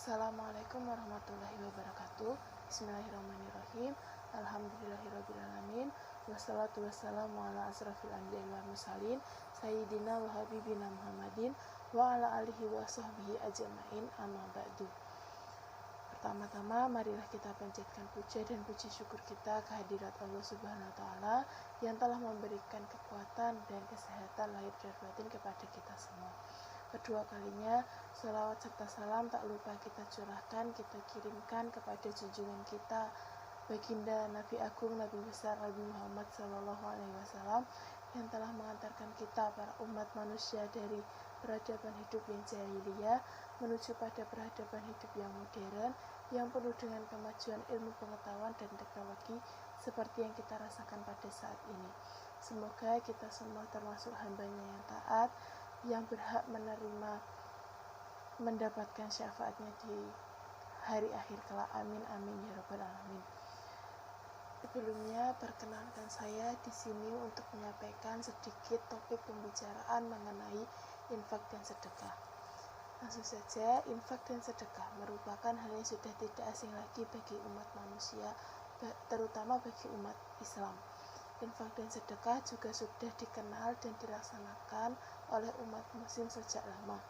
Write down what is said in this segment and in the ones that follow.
Assalamualaikum warahmatullahi wabarakatuh. Bismillahirrahmanirrahim. Alhamdulillahirrabbilalamin. Wassalatu wassalamu ala asrafil anbiya'i wal mursalin Sayyidina wa habibina Muhammadin wa ala alihi wa sahbihi ajma'in, amma ba'du. Pertama-tama marilah kita panjatkan puja dan puji syukur kita kehadirat Allah Subhanahu wa taala yang telah memberikan kekuatan dan kesehatan lahir dan batin kepada kita semua. Kedua kalinya, sholawat serta salam tak lupa kita curahkan, kita kirimkan kepada junjungan kita, baginda Nabi Agung, Nabi besar Nabi Muhammad SAW, yang telah mengantarkan kita para umat manusia dari peradaban hidup yang jahiliyah menuju pada peradaban hidup yang modern, yang penuh dengan kemajuan ilmu pengetahuan dan teknologi seperti yang kita rasakan pada saat ini. Semoga kita semua termasuk hambanya yang taat, yang berhak mendapatkan syafaatnya di hari akhir kelak. Amin amin ya rabbal alamin. Sebelumnya perkenalkan saya di sini untuk menyampaikan sedikit topik pembicaraan mengenai infak dan sedekah. Langsung saja, infak dan sedekah merupakan hal yang sudah tidak asing lagi bagi umat manusia, terutama bagi umat Islam. Infak dan sedekah juga sudah dikenal dan dilaksanakan oleh umat muslim sejak lama.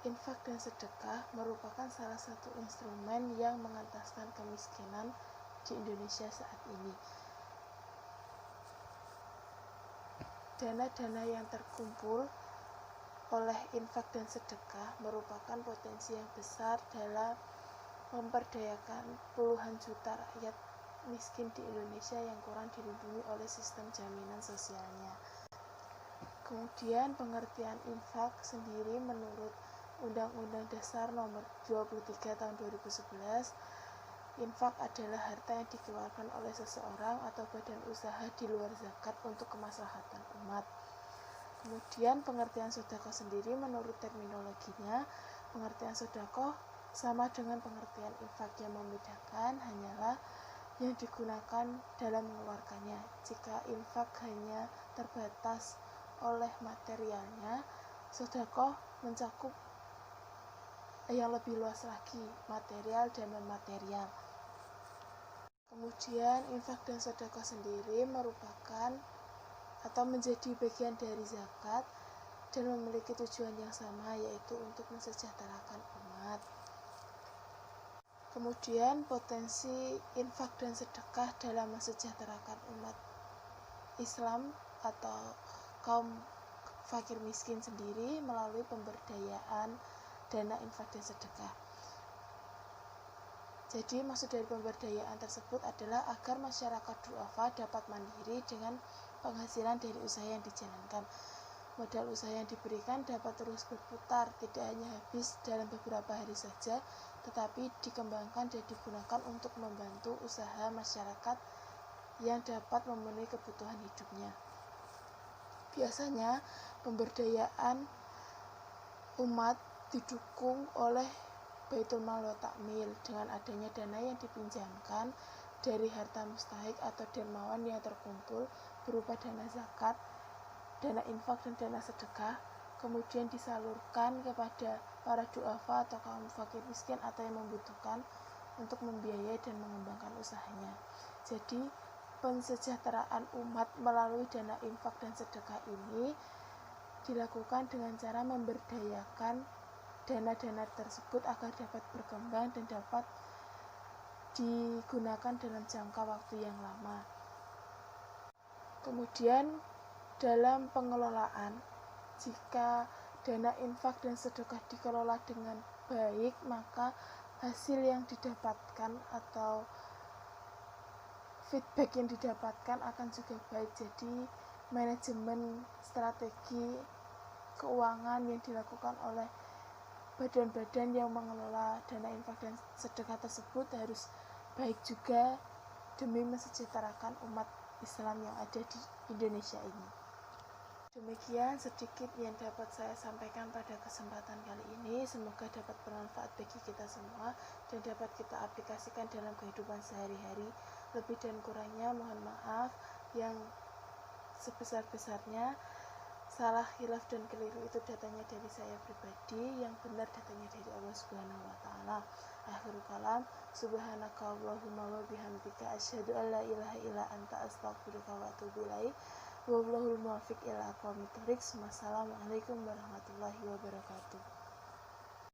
Infak dan sedekah merupakan salah satu instrumen yang mengentaskan kemiskinan di Indonesia saat ini. Dana-dana yang terkumpul oleh infak dan sedekah merupakan potensi yang besar dalam memperdayakan puluhan juta rakyat miskin di Indonesia yang kurang dilindungi oleh sistem jaminan sosialnya. Kemudian pengertian infak sendiri menurut Undang-Undang Dasar Nomor 23 Tahun 2011, infak adalah harta yang dikeluarkan oleh seseorang atau badan usaha di luar zakat untuk kemaslahatan umat. Kemudian pengertian sedekah sendiri menurut terminologinya, pengertian sedekah sama dengan pengertian infak, yang membedakan hanyalah yang digunakan dalam mengeluarkannya. Jika infak hanya terbatas oleh materialnya, sedekah mencakup yang lebih luas lagi, material dan non-material. Kemudian infak dan sedekah sendiri merupakan atau menjadi bagian dari zakat dan memiliki tujuan yang sama, yaitu untuk mensejahterakan umat. Kemudian potensi infak dan sedekah dalam mensejahterakan umat Islam atau kaum fakir miskin sendiri melalui pemberdayaan dana infak dan sedekah. Jadi maksud dari pemberdayaan tersebut adalah agar masyarakat duafa dapat mandiri dengan penghasilan dari usaha yang dijalankan. Modal usaha yang diberikan dapat terus berputar, tidak hanya habis dalam beberapa hari saja, tetapi dikembangkan dan digunakan untuk membantu usaha masyarakat yang dapat memenuhi kebutuhan hidupnya. Biasanya pemberdayaan umat didukung oleh Baitul Mal wa Ta'mil dengan adanya dana yang dipinjamkan dari harta mustahik atau dermawan yang terkumpul berupa dana zakat, dana infak dan dana sedekah, kemudian disalurkan kepada para duafa atau kaum fakir miskin atau yang membutuhkan untuk membiayai dan mengembangkan usahanya. Jadi pensejahteraan umat melalui dana infak dan sedekah ini dilakukan dengan cara memberdayakan dana-dana tersebut agar dapat berkembang dan dapat digunakan dalam jangka waktu yang lama. Kemudian dalam pengelolaan, jika dana infak dan sedekah dikelola dengan baik, maka hasil yang didapatkan atau feedback yang didapatkan akan juga baik. Jadi manajemen strategi keuangan yang dilakukan oleh badan-badan yang mengelola dana infak dan sedekah tersebut harus baik juga demi mensejahterakan umat Islam yang ada di Indonesia ini. Demikian sedikit yang dapat saya sampaikan pada kesempatan kali ini. Semoga dapat bermanfaat bagi kita semua dan dapat kita aplikasikan dalam kehidupan sehari-hari. Lebih dan kurangnya mohon maaf yang sebesar-besarnya. Salah, khilaf, dan keliru itu datanya dari saya pribadi, yang benar datanya dari Allah Subhanahu wa Ta'ala. Akhir kalam, subhanaka Allahumma wa bihamdika asyhadu an la ilaha illa anta astaghfiruka wa atubu ilaik. Wallahul muwaffiq ila aqwamit thoriq. Wassalamualaikum warahmatullahi wabarakatuh.